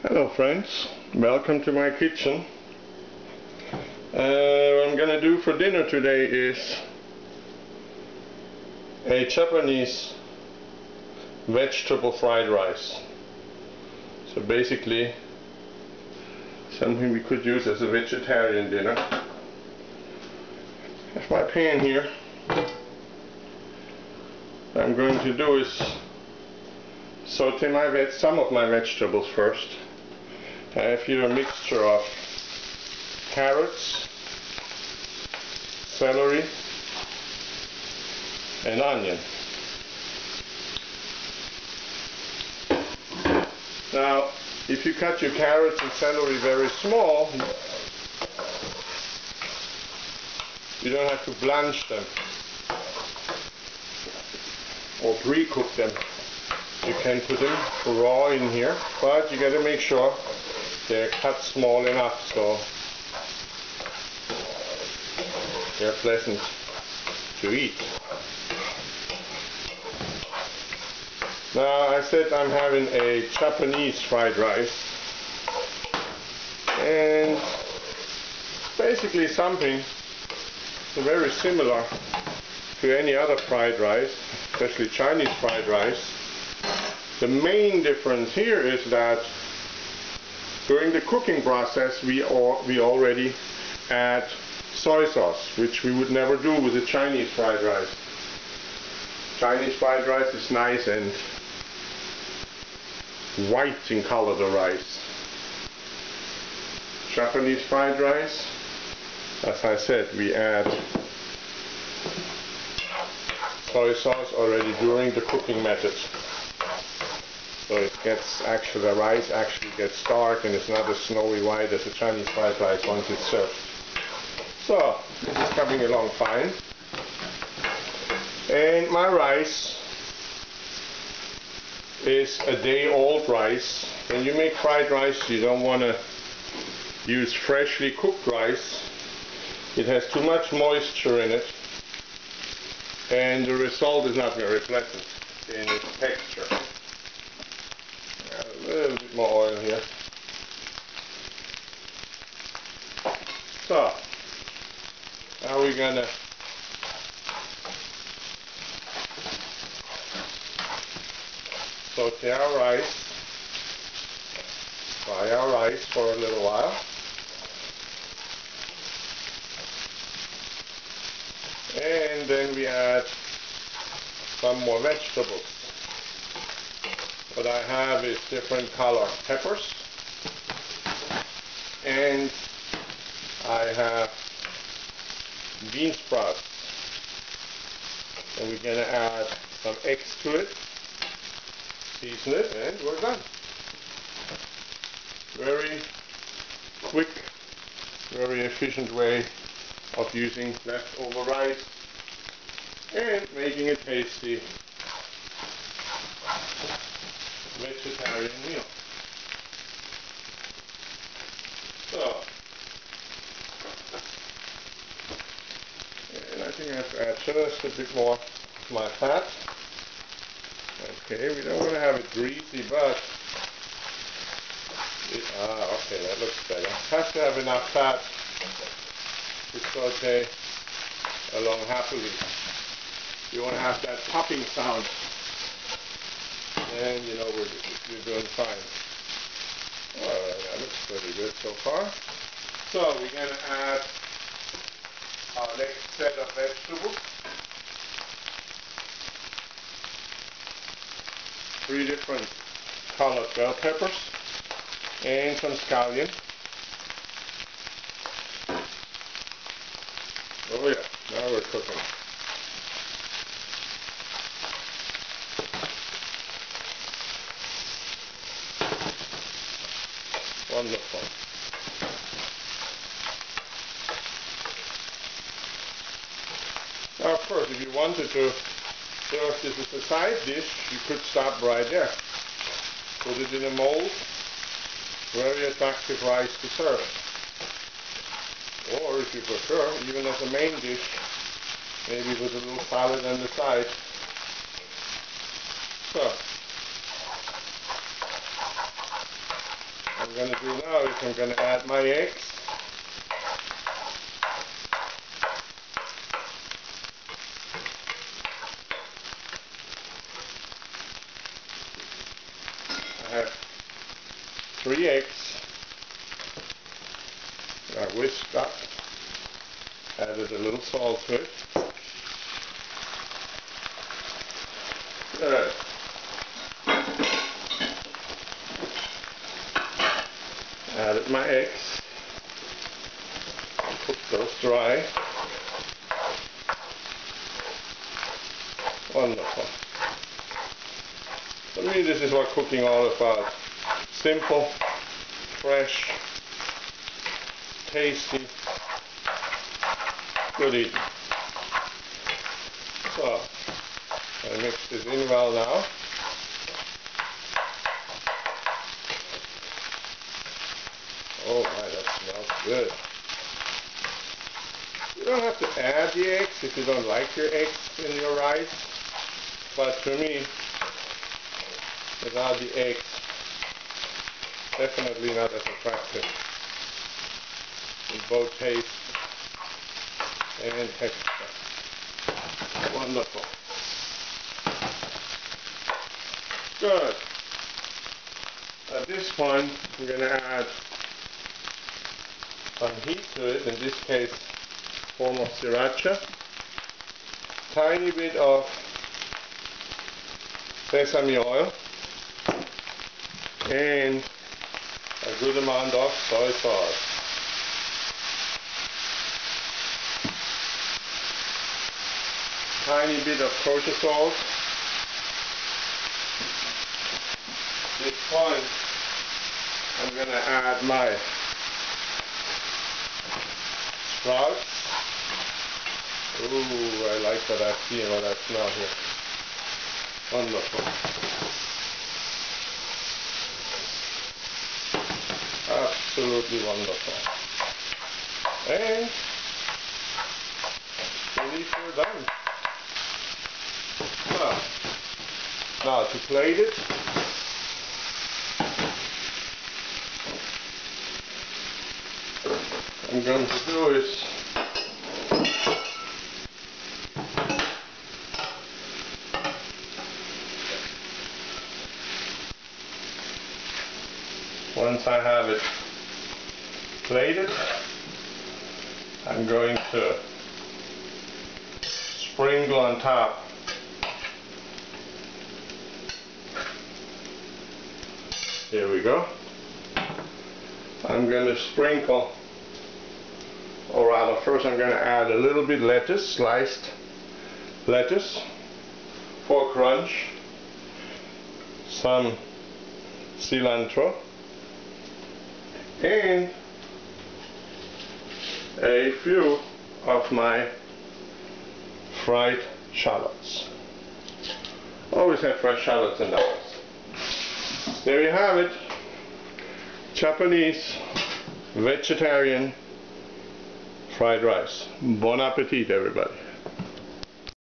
Hello friends, welcome to my kitchen. What I'm gonna do for dinner today is a Japanese vegetable fried rice. So basically something we could use as a vegetarian dinner. I have my pan here. What I'm going to do is saute some of my vegetables first. I have here a mixture of carrots, celery and onion. Now, if you cut your carrots and celery very small, you don't have to blanch them or pre-cook them. You can put them raw in here, but you got to make sure they're cut small enough so they're pleasant to eat. Now, I said I'm having a Japanese fried rice, and basically something very similar to any other fried rice, especially Chinese fried rice. The main difference here is that during the cooking process we already add soy sauce, which we would never do with the Chinese fried rice. Chinese fried rice is nice and white in color, the rice. Japanese fried rice, as I said, we add soy sauce already during the cooking method. So it gets the rice actually gets dark and it's not as snowy white as the Chinese fried rice once it's served. So this is coming along fine. And my rice is a day-old rice. When you make fried rice, you don't want to use freshly cooked rice. It has too much moisture in it, and the result is not very pleasant in its texture. A little bit more oil here. So, now we're gonna saute our rice, fry our rice for a little while. And then we add some more vegetables. What I have is different color peppers, and I have bean sprouts, and we're going to add some eggs to it, season it, and we're done. Very quick, very efficient way of using leftover rice and making a tasty vegetarian meal. So, and I think I have to add just a bit more of my fat. Okay, we don't want to have it greasy, but okay, that looks better. Have to have enough fat to saute along happily. You want to have that popping sound, and you know you're doing fine. Alright, that looks pretty good so far. So we're going to add our next set of vegetables. 3 different colored bell peppers and some scallion. Oh yeah, now we're cooking. Wonderful. Now, of course, if you wanted to serve this as a side dish, you could stop right there. Put it in a mold. Very attractive rice to serve. Or, if you prefer, even as a main dish, maybe with a little salad on the side. So, I'm going to do now is I'm going to add my eggs. I have 3 eggs. I whisked up, added a little salt to it. Good. Added my eggs. Cook those dry. Wonderful. For me, this is what cooking all about. Simple, fresh, tasty, good eating. So, I mix this in well now. Oh my, that smells good. You don't have to add the eggs if you don't like your eggs in your rice, but to me, without the eggs, definitely not as attractive in both taste and texture. Wonderful. Good. At this point, I'm going to add some heat to it, in this case, form of sriracha. Tiny bit of sesame oil and a good amount of soy sauce. Tiny bit of kosher salt. At this point, I'm going to add my sprouts. Ooh, I like what I see and what I smell here. Wonderful. Absolutely wonderful. And believe we're done. Now to plate it, what I'm going to do is once I have it plated, I'm going to sprinkle on top here we go. I'm going to sprinkle, or rather first I'm going to add a little bit lettuce, sliced lettuce for crunch, some cilantro, and a few of my fried shallots. Always have fresh shallots in the house. There you have it. Japanese vegetarian fried rice. Bon appetit, everybody.